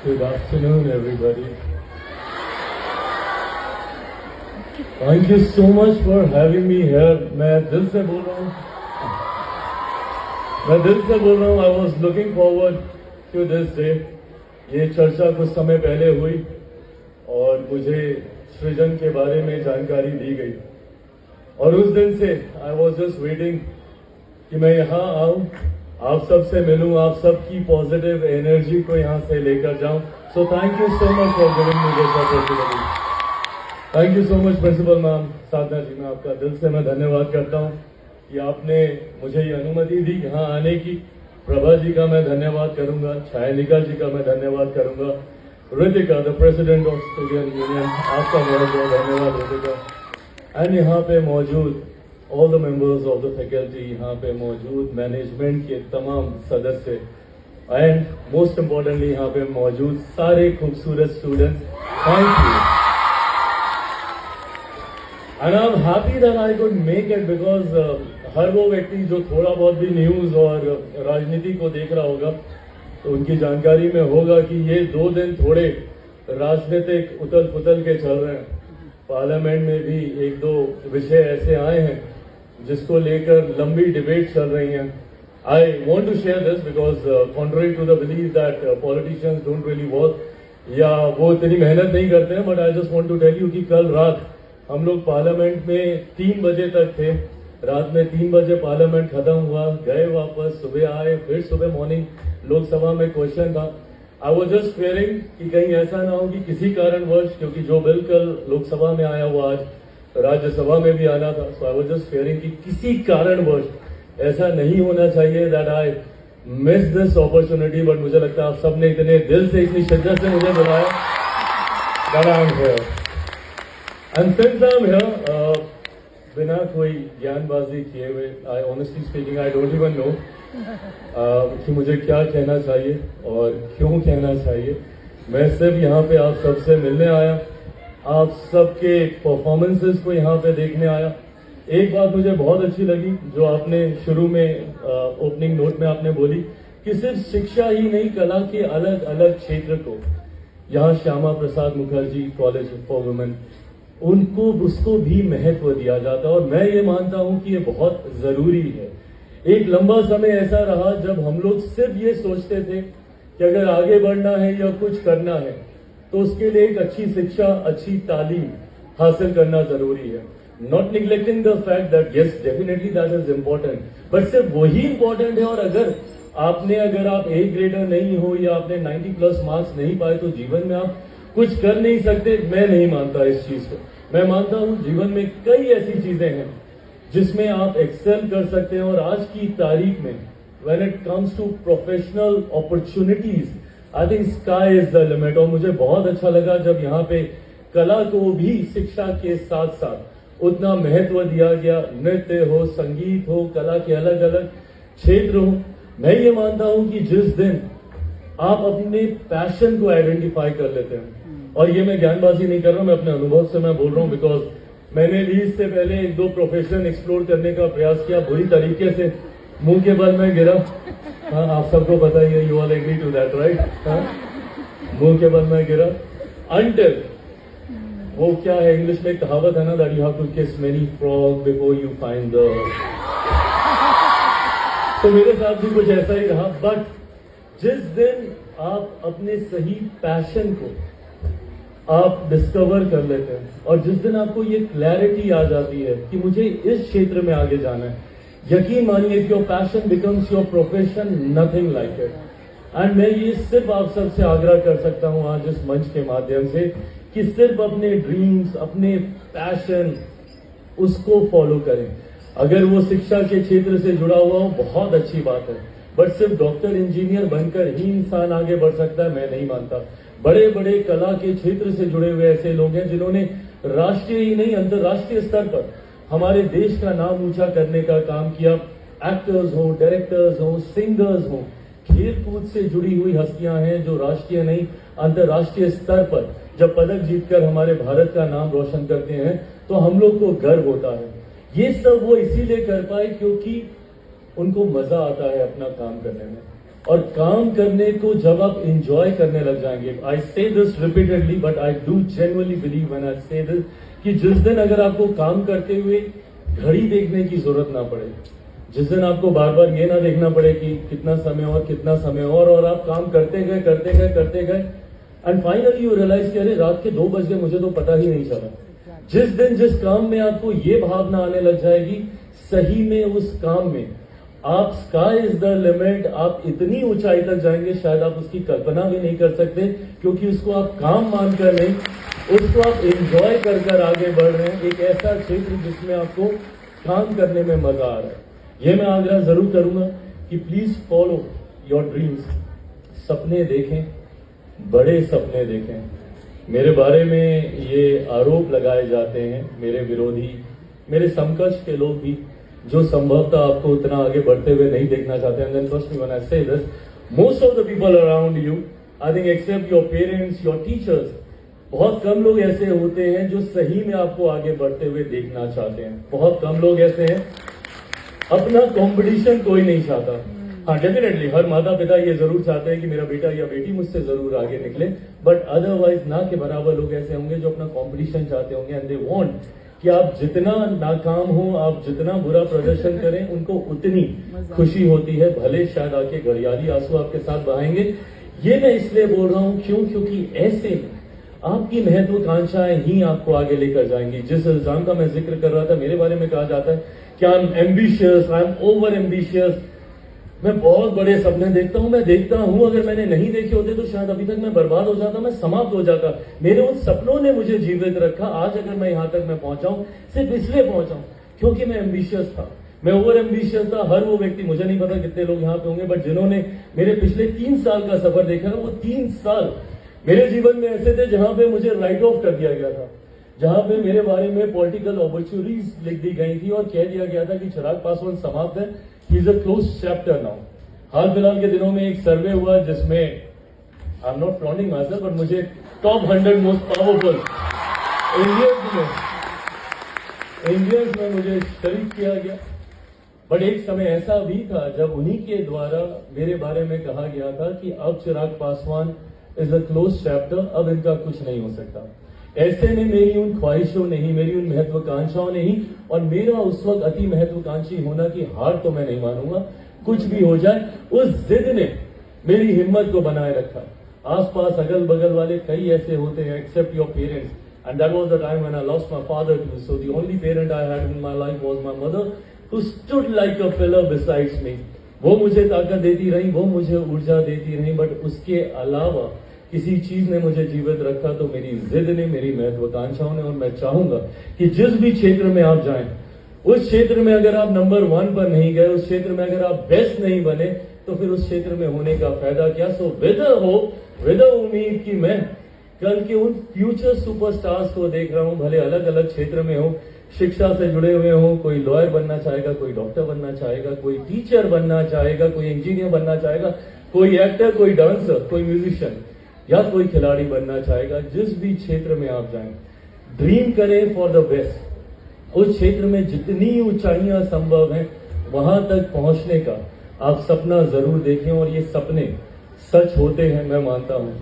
Good afternoon, everybody. Thank you so much for having me here. मैं दिल से बोल रहा हूँ. I was looking forward to this day. ये चर्चा कुछ समय पहले हुई और मुझे सृजन के बारे में जानकारी दी गई और उस दिन से I was just waiting कि मैं यहाँ आऊँ, आप सबसे मिलूं, आप सबकी पॉजिटिव एनर्जी को यहाँ से लेकर जाऊं. So thank you so much for giving me this opportunity. Thank you so much principal ma'am Sadhana ji, मैं आपका दिल से मैं धन्यवाद करता हूँ कि आपने मुझे ये अनुमति दी यहाँ आने की. प्रभा जी का मैं धन्यवाद करूंगा, छायानिका जी का मैं धन्यवाद करूंगा, Ritika the president of student union, आपका बहुत बहुत धन्यवाद ऋतिका. एंड यहाँ पे मौजूद all the members of the faculty, यहाँ पे मौजूद मैनेजमेंट के तमाम सदस्य एंड मोस्ट इम्पोर्टेंटली यहाँ पे मौजूद सारे खूबसूरत students, thank you. And I am happy that I could make it because हर वो व्यक्ति जो थोड़ा बहुत भी न्यूज और राजनीति को देख रहा होगा तो उनकी जानकारी में होगा कि ये 2 दिन थोड़े राजनीतिक उथल पुथल के चल रहे हैं. पार्लियामेंट में भी 1-2 विषय ऐसे आए हैं जिसको लेकर लंबी डिबेट चल रही हैं. I want to share this because contrary to the believe that politicians don't really work या वो इतनी मेहनत नहीं करते हैं, but I just want to tell you कि कल रात हम लोग पार्लियामेंट में 3 बजे तक थे. रात में 3 बजे पार्लियामेंट खत्म हुआ, गए वापस, सुबह आए, फिर सुबह मॉर्निंग लोकसभा में क्वेश्चन था. आई वॉज जस्ट फेयरिंग कि कहीं ऐसा ना हो कि किसी कारणवश, क्योंकि जो बिल कल लोकसभा में आया वो आज राज्यसभा में भी आना था, सो आई वॉज जस्ट फेयरिंग कि किसी कारणवश ऐसा नहीं होना चाहिए that I miss this opportunity. But मुझे लगता है आप सबने इतने दिल से, इतनी शिद्दत से मुझे बुलाया that I am here. And since I am here, बिना कोई ज्ञानबाजी किए हुए, I honestly speaking I don't even know कि मुझे क्या कहना चाहिए और क्यों कहना चाहिए. मैं सिर्फ यहाँ पे आप सबसे मिलने आया, आप सबके परफॉर्मेंसेस को यहाँ पे देखने आया. एक बात मुझे बहुत अच्छी लगी जो आपने शुरू में ओपनिंग नोट में आपने बोली कि सिर्फ शिक्षा ही नहीं, कला के अलग अलग क्षेत्र को यहाँ Shyama Prasad Mukherjee college for women उनको उसको भी महत्व दिया जाता है और मैं ये मानता हूँ कि ये बहुत जरूरी है. एक लंबा समय ऐसा रहा जब हम लोग सिर्फ ये सोचते थे कि अगर आगे बढ़ना है या कुछ करना है तो उसके लिए एक अच्छी शिक्षा, अच्छी तालीम हासिल करना जरूरी है. Not neglecting the fact that yes definitely that is important, but सिर्फ वही इंपॉर्टेंट है. और अगर आप ए ग्रेडर नहीं हो या आपने 90+ मार्क्स नहीं पाए तो जीवन में आप कुछ कर नहीं सकते. मैं नहीं मानता इस चीज को. मैं मानता हूं जीवन में कई ऐसी चीजें हैं जिसमें आप एक्सेल कर सकते हैं. और आज की तारीख में when it comes to professional opportunities, I think sky is the limit. और मुझे बहुत अच्छा लगा जब यहाँ पे कला को भी शिक्षा के साथ साथ उतना महत्व दिया गया. नृत्य हो, संगीत हो, कला के अलग अलग क्षेत्र हो. मैं ये मानता हूं कि जिस दिन आप अपने पैशन को आइडेंटिफाई कर लेते हैं, और ये मैं ज्ञानबाजी नहीं कर रहा हूं, मैं अपने अनुभव से मैं बोल रहा हूं बिकॉज मैंने लीज से पहले 1-2 प्रोफेशन एक्सप्लोर करने का प्रयास किया, बुरी तरीके से मुंह के बल में गिरा. हाँ, आप सबको पता ही है, you all agree to that right. मुंह के बल में गिरा अंटिल वो क्या है, इंग्लिश में एक कहावत है ना, दैट यू हैव टू किस many frog before you find the. तो मेरे साथ भी कुछ ऐसा ही रहा. बट जिस दिन आप अपने सही पैशन को आप डिस्कवर कर लेते हैं और जिस दिन आपको ये क्लैरिटी आ जाती है कि मुझे इस क्षेत्र में आगे जाना है, यकीन मानिए your passion becomes your profession, nothing like it. And मैं ये सिर्फ आप सबसे आग्रह कर सकता हूं आज इस मंच के माध्यम से कि सिर्फ अपने ड्रीम्स, अपने पैशन उसको फॉलो करें. अगर वो शिक्षा के क्षेत्र से जुड़ा हुआ हो बहुत अच्छी बात है, बट सिर्फ डॉक्टर इंजीनियर बनकर ही इंसान आगे बढ़ सकता है मैं नहीं मानता. बड़े बड़े कला के क्षेत्र से जुड़े हुए ऐसे लोग हैं जिन्होंने राष्ट्रीय ही नहीं अंतर्राष्ट्रीय स्तर पर हमारे देश का नाम ऊंचा करने का काम किया. एक्टर्स हो, डायरेक्टर्स हो, सिंगर्स हो, खेल कूद से जुड़ी हुई हस्तियां हैं जो राष्ट्रीय नहीं अंतर्राष्ट्रीय स्तर पर जब पदक जीतकर हमारे भारत का नाम रोशन करते हैं तो हम लोग को गर्व होता है. ये सब वो इसीलिए कर पाए क्योंकि उनको मजा आता है अपना काम करने में. और काम करने को जब आप एंजॉय करने लग जाएंगे, आई say this repeatedly but I do genuinely believe when I say this, कि जिस दिन अगर आपको काम करते हुए घड़ी देखने की जरूरत ना पड़े, जिस दिन आपको बार बार ये ना देखना पड़े कि कितना समय और आप काम करते गए एंड फाइनली यू रियलाइज कि अरे रात के 2 बज गए, मुझे तो पता ही नहीं चला। जिस दिन जिस काम में आपको ये भावना आने लग जाएगी, सही में उस काम में आप स्काई इज द लिमिट, आप इतनी ऊंचाई तक जाएंगे शायद आप उसकी कल्पना भी नहीं कर सकते, क्योंकि उसको आप काम मानकर नहीं, उसको आप एंजॉय कर आगे बढ़ रहे हैं। एक ऐसा क्षेत्र जिसमें आपको काम करने में मजा आ रहा है। ये मैं आग्रह जरूर करूंगा कि प्लीज फॉलो योर ड्रीम्स, सपने देखें, बड़े सपने देखें। मेरे बारे में ये आरोप लगाए जाते हैं मेरे विरोधी, मेरे समकक्ष के लोग भी, जो संभवतः आपको उतना आगे बढ़ते हुए नहीं देखना चाहते हैं। Then first when I say this, most of the people around you, I think except your parents, your teachers, बहुत कम लोग ऐसे होते हैं जो सही में आपको आगे बढ़ते हुए देखना चाहते हैं। बहुत कम लोग ऐसे हैं। अपना कंपटीशन कोई नहीं चाहता। हाँ, डेफिनेटली हर माता पिता ये जरूर चाहते हैं कि मेरा बेटा या बेटी मुझसे जरूर आगे निकले, बट अदरवाइज ना के बराबर लोग ऐसे होंगे जो अपना कंपटीशन चाहते होंगे एंड दे वांट कि आप जितना नाकाम हो, आप जितना बुरा प्रदर्शन करें, उनको उतनी खुशी होती है, भले शायद आके घड़ियाली आंसू आपके साथ बहाएंगे। ये मैं इसलिए बोल रहा हूं क्योंकि ऐसे आपकी महत्वाकांक्षाएं ही आपको आगे लेकर जाएंगी। जिस इल्जाम का मैं जिक्र कर रहा था, मेरे बारे में कहा जाता है कि I am ambitious, I am over ambitious, मैं बहुत बड़े सपने देखता हूं। मैं देखता हूं, अगर मैंने नहीं देखे होते तो शायद अभी तक मैं बर्बाद हो जाता, मैं समाप्त हो जाता। मेरे उन सपनों ने मुझे जीवित रखा। आज अगर मैं यहां तक मैं पहुंचा हूं, सिर्फ इसलिए पहुंचा हूं क्योंकि मैं एम्बिशियस था, मैं ओवर एम्बिशियस था। हर वो व्यक्ति, मुझे नहीं पता कितने लोग यहां पे होंगे, बट जिन्होंने मेरे पिछले 3 साल का सफर देखा है, वो 3 साल मेरे जीवन में ऐसे थे जहां पे मुझे राइट ऑफ कर दिया गया था, जहां पे मेरे बारे में पॉलिटिकल ऑब्चुरीज लिख दी गई थी और कह दिया गया था कि चिराग पासवान समाप्त है, he is a close chapter now. हाल फिलहाल के दिनों में एक सर्वे हुआ जिसमें, I am not flaunting my self, but मुझे टॉप 100 मोस्ट पावरफुल इंडियंस में मुझे शरीक किया गया। बट एक समय ऐसा भी था जब उन्हीं के द्वारा मेरे बारे में कहा गया था कि अब Chirag Paswan is a close chapter, अब इनका कुछ नहीं हो सकता। ऐसे में मेरी उन ख्वाहिशों ने ही, मेरी उन महत्वाकांक्षाओं ने ही, और मेरा उस वक्त अति महत्वाकांक्षी होना कि हार तो मैं नहीं मानूंगा, कुछ भी हो जाए, उस जिद ने मेरी हिम्मत को बनाए रखा। आसपास अगल बगल वाले कई ऐसे होते हैं, except your parents, and that was the time when I lost my father too, so the only parent I had in my life was my mother, who stood like a pillar besides me. वो मुझे ताकत देती रही, वो मुझे ऊर्जा देती रही, बट उसके अलावा किसी चीज ने मुझे जीवित रखा तो मेरी जिद ने, मेरी महत्वाकांक्षाओं ने। और मैं चाहूंगा कि जिस भी क्षेत्र में आप जाएं, उस क्षेत्र में अगर आप नंबर 1 पर नहीं गए, उस क्षेत्र में अगर आप बेस्ट नहीं बने, तो फिर उस क्षेत्र में होने का फायदा क्या। सो विद होप, विद उम्मीद कि मैं कल के उन फ्यूचर सुपरस्टार्स को देख रहा हूं, भले अलग अलग क्षेत्र में हो, शिक्षा से जुड़े हुए हो, कोई लॉयर बनना चाहेगा, कोई डॉक्टर बनना चाहेगा, कोई टीचर बनना चाहेगा, कोई इंजीनियर बनना चाहेगा, कोई एक्टर, कोई डांसर, कोई म्यूजिशियन या कोई खिलाड़ी बनना चाहेगा। जिस भी क्षेत्र में आप जाएं, ड्रीम करें फॉर द बेस्ट। उस क्षेत्र में जितनी ऊंचाइयां संभव हैं, वहां तक पहुंचने का आप सपना जरूर देखें। और ये सपने सच होते हैं, मैं मानता हूं।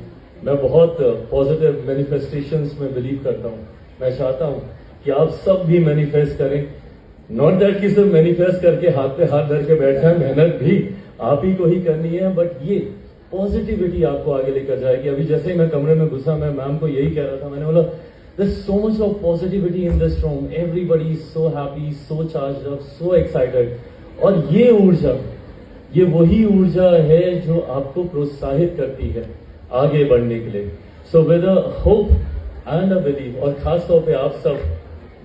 मैं बहुत पॉजिटिव मैनिफेस्टेशंस में बिलीव करता हूं। मैं चाहता हूं कि आप सब भी मैनिफेस्ट करें। नॉट दैट कि सिर्फ मैनिफेस्ट करके हाथ पे हाथ धर के बैठा है, मेहनत भी आप ही को ही करनी है, बट ये पॉजिटिविटी आपको आगे लेकर जाएगी। अभी जैसे ही मैं कमरे में घुसा, मैं मैम को यही कह रहा था, मैंने बोला there's so much of positivity in this room, everybody is so happy, so charged up, so excited। और ये ऊर्जा, ये वही ऊर्जा है जो आपको प्रोत्साहित करती है आगे बढ़ने के लिए। So with a hope and a believe, और खास तौर पे आप सब,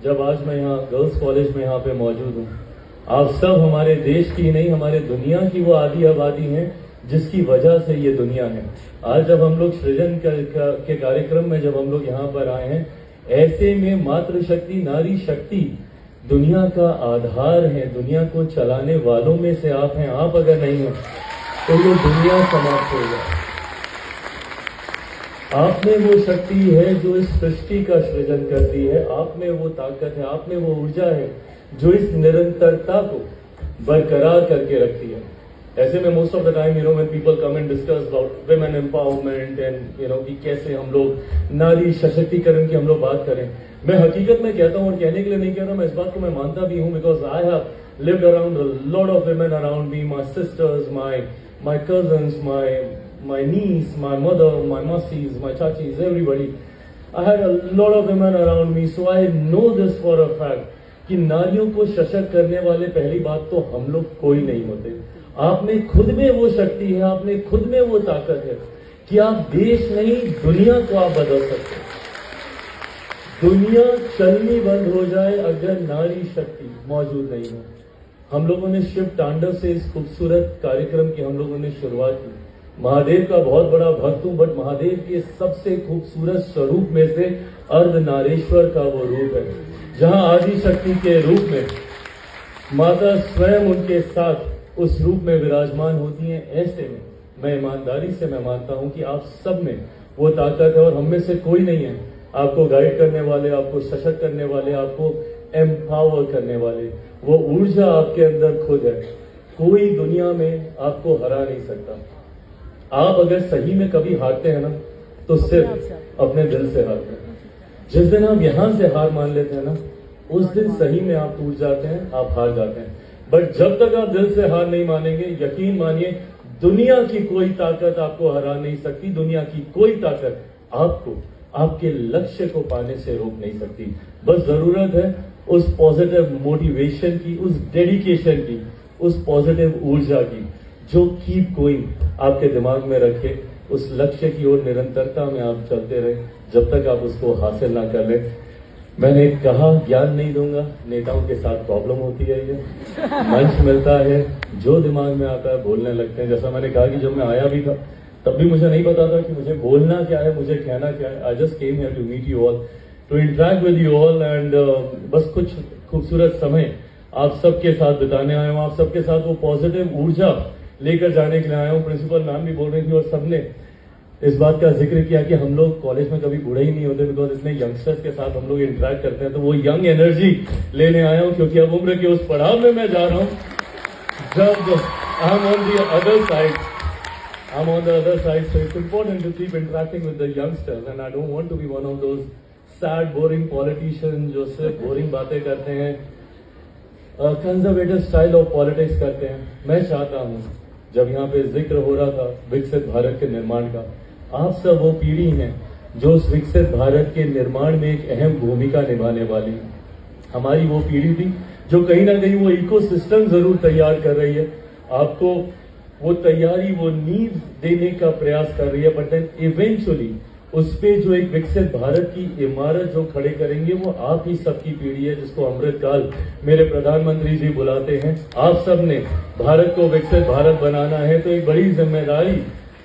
जब आज मैं यहाँ गर्ल्स कॉलेज में यहाँ पे मौजूद हूँ, आप सब हमारे देश की नहीं, हमारे दुनिया की वो आधी आबादी हैं जिसकी वजह से ये दुनिया है। आज जब हम लोग सृजन के कार्यक्रम में जब हम लोग यहाँ पर आए हैं, ऐसे में मातृशक्ति, नारी शक्ति दुनिया का आधार है। दुनिया को चलाने वालों में से आप हैं। आप अगर नहीं हो तो ये दुनिया समाप्त हो जाए। आप में वो शक्ति है जो इस सृष्टि का सृजन करती है। आप में वो ताकत है, आप में वो ऊर्जा है जो इस निरंतरता को बरकरार करके रखती है। ऐसे में most of the time when people come and discuss about women empowerment and कि कैसे हम लोग नारी सशक्तिकरण की हम लोग बात करें, मैं हकीकत में कहता हूं और कहने के लिए नहीं कहता, मैं इस बात को मैं मानता भी हूं because I have lived around a lot of women around me, my sisters, my cousins, my niece, my mother, my masis, my chachis, everybody. I had a lot of women around me, so I know this for a fact कि नारियों को सशक्त करने वाले पहली बात तो हम लोग कोई नहीं होते। आप में खुद में वो शक्ति है, आप में खुद में वो ताकत है कि आप देश नहीं दुनिया को आप बदल सकते। दुनिया चलनी बंद हो जाए अगर नारी शक्ति मौजूद नहीं हो। हम लोगों ने शिव तांडव से इस खूबसूरत कार्यक्रम की हम लोगों ने शुरुआत की। महादेव का बहुत बड़ा भक्त हूं, बट महादेव के सबसे खूबसूरत स्वरूप में से अर्धनारेश्वर का वो रूप है, जहां आदि शक्ति के रूप में माता स्वयं उनके साथ उस रूप में विराजमान होती हैं। ऐसे में मैं ईमानदारी से मैं मानता हूं कि आप सब में वो ताकत है और हम में से कोई नहीं है आपको गाइड करने वाले, आपको सशक्त करने वाले, आपको एम्पावर करने वाले। वो ऊर्जा आपके अंदर खुद है, कोई दुनिया में आपको हरा नहीं सकता। आप अगर सही में कभी हारते हैं ना तो सिर्फ अपने दिल से हारते हैं। जिस दिन आप यहां से हार मान लेते हैं ना, उस दिन सही में आप टूट जाते हैं, आप हार जाते हैं। बट जब तक आप दिल से हार नहीं मानेंगे, यकीन मानिए दुनिया की कोई ताकत आपको हरा नहीं सकती। दुनिया की कोई ताकत आपको आपके लक्ष्य को पाने से रोक नहीं सकती। बस जरूरत है उस पॉजिटिव मोटिवेशन की, उस डेडिकेशन की, उस पॉजिटिव ऊर्जा की जो कीप गोइंग आपके दिमाग में रखे। उस लक्ष्य की ओर निरंतरता में आप चलते रहे जब तक आप उसको हासिल ना कर ले। मैंने कहा ज्ञान नहीं दूंगा, नेताओं के साथ प्रॉब्लम होती है। ये मंच मिलता है, जो दिमाग में आता है बोलने लगते हैं। जैसा मैंने कहा कि जब मैं आया भी था तब भी मुझे नहीं पता था कि मुझे बोलना क्या है, मुझे कहना क्या है। I just came here to meet you all, to interact with you all and बस कुछ खूबसूरत समय आप सबके साथ बिताने आया हूँ। आप सबके साथ वो पॉजिटिव ऊर्जा लेकर जाने के लिए आया हूँ। प्रिंसिपल मैम भी बोल रही थी और सबने इस बात का जिक्र किया कि हम लोग कॉलेज में कभी बूढ़े ही नहीं होते बिकॉज इतने यंगस्टर्स के साथ हम लोग इंटरेक्ट करते हैं। तो वो यंग एनर्जी लेने आया हूँ क्योंकि अब उम्र के उस पड़ाव में मैं जा रहा हूँ जब I am on the other side. I'm on the other side, so it's important to keep interacting with the youngsters, and I don't want to be one of those sad, boring politicians जो सिर्फ boring बातें करते हैं, conservative style of politics करते हैं। मैं चाहता हूँ जब यहाँ पे जिक्र हो रहा था विकसित भारत के निर्माण का, आप सब वो पीढ़ी हैं जो उस विकसित भारत के निर्माण में एक अहम भूमिका निभाने वाली है। हमारी वो पीढ़ी थी जो कहीं ना कहीं वो इकोसिस्टम जरूर तैयार कर रही है, आपको वो तैयारी, वो नींव देने का प्रयास कर रही है, बट देन इवेंचुअली उस पे जो एक विकसित भारत की इमारत जो खड़े करेंगे वो आप ही सबकी पीढ़ी है, जिसको अमृतकाल मेरे प्रधानमंत्री जी बुलाते हैं। आप सब ने भारत को विकसित भारत बनाना है, तो एक बड़ी जिम्मेदारी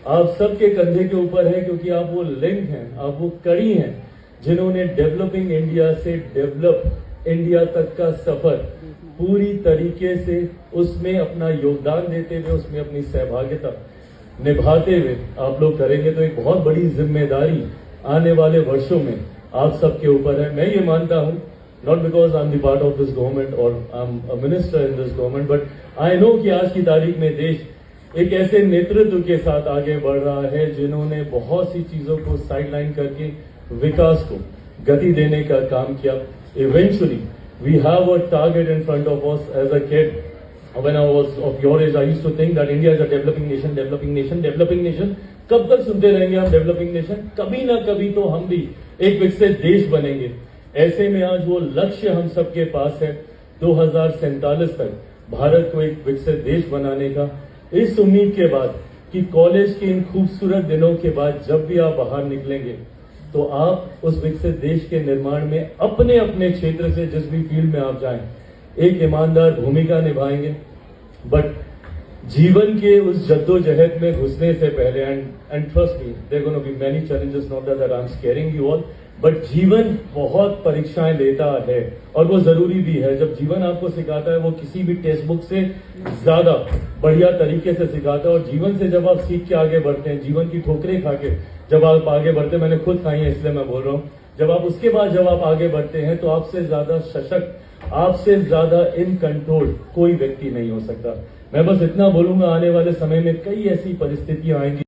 आप सबके कंधे के ऊपर है, क्योंकि आप वो लिंक हैं, आप वो कड़ी हैं जिन्होंने डेवलपिंग इंडिया से डेवलप इंडिया तक का सफर पूरी तरीके से उसमें अपना योगदान देते हुए, उसमें अपनी सहभागिता निभाते हुए आप लोग करेंगे। तो एक बहुत बड़ी जिम्मेदारी आने वाले वर्षों में आप सबके ऊपर है। मैं ये मानता हूं, not because I am the part of this government और I am a minister in this government, but I know कि आज की तारीख में देश एक ऐसे नेतृत्व के साथ आगे बढ़ रहा है जिन्होंने बहुत सी चीजों को साइडलाइन करके विकास को गति देने का काम किया। Eventually we have a target in front of us. As a kid, when I was of your age, I used to think that India is a developing nation, developing nation, developing nation. कब तक सुनते रहेंगे हम developing nation? कभी ना कभी तो हम भी एक विकसित देश बनेंगे। ऐसे में आज वो लक्ष्य हम सबके पास है 2047 तक भारत को एक विकसित देश बनाने का। इस उम्मीद के बाद कि कॉलेज के इन खूबसूरत दिनों के बाद जब भी आप बाहर निकलेंगे तो आप उस विकसित देश के निर्माण में अपने अपने क्षेत्र से जिस भी फील्ड में आप जाएं एक ईमानदार भूमिका निभाएंगे। बट जीवन के उस जद्दोजहद में घुसने से पहले, and trust me, there gonna be many challenges, not that I am scaring you all, but जीवन बहुत परीक्षाएं लेता है और वो जरूरी भी है। जब जीवन आपको सिखाता है वो किसी भी टेक्स्ट बुक से ज्यादा बढ़िया तरीके से सिखाता है। और जीवन से जब आप सीख के आगे बढ़ते हैं, जीवन की ठोकरें खा के जब आप आगे बढ़ते हैं, मैंने खुद खाई है इसलिए मैं बोल रहा हूं, जब आप उसके बाद जब आप आगे बढ़ते हैं तो आपसे ज्यादा सशक्त, आपसे ज्यादा इन कंट्रोल कोई व्यक्ति नहीं हो सकता। मैं बस इतना बोलूंगा, आने वाले समय में कई ऐसी परिस्थितियां आएंगी